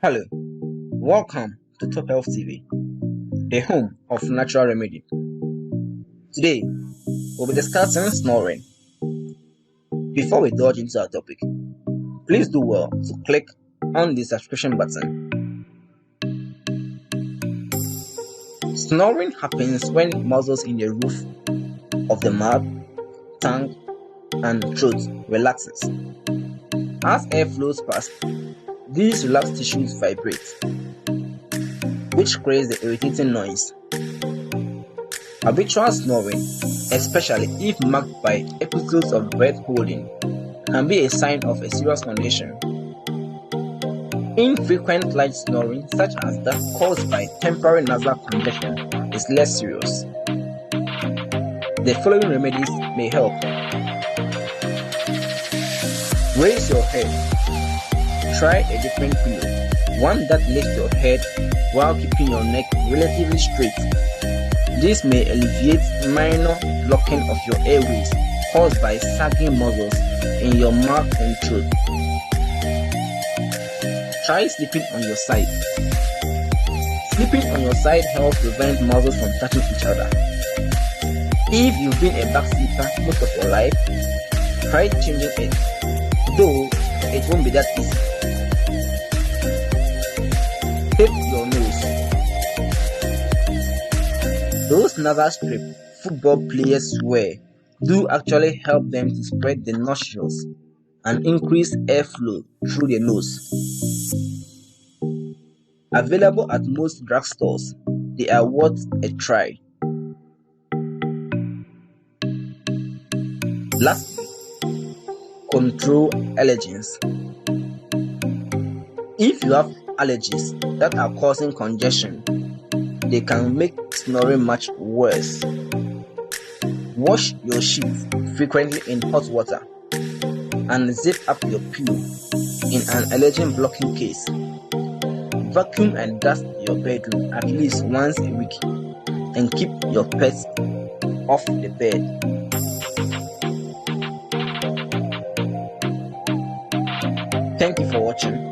Hello, welcome to Top Health TV, the home of natural remedy. Today, we'll be discussing snoring. Before we dodge into our topic, please do well to click on the subscription button. Snoring happens when muscles in the roof of the mouth, tongue, and throat relaxes. As air flows past, these relaxed tissues vibrate, which creates the irritating noise. Habitual snoring, especially if marked by episodes of breath holding, can be a sign of a serious condition. Infrequent light snoring, such as that caused by temporary nasal congestion, is less serious. The following remedies may help. Raise your head. Try a different pillow, one that lifts your head while keeping your neck relatively straight. This may alleviate minor blocking of your airways caused by sagging muscles in your mouth and throat. Try sleeping on your side. Sleeping on your side helps prevent muscles from touching each other. If you've been a backseater most of your life, try changing it, though it won't be that easy. Tape your nose. Those nasal strips football players wear do actually help them to spread the nostrils and increase airflow through the nose. Available at most drugstores, they are worth a try. Lastly, control allergens. If you have allergies that are causing congestion, they can make snoring much worse. Wash your sheets frequently in hot water and zip up your pillow in an allergen blocking case. Vacuum and dust your bedroom at least once a week and keep your pets off the bed. Thank you for watching.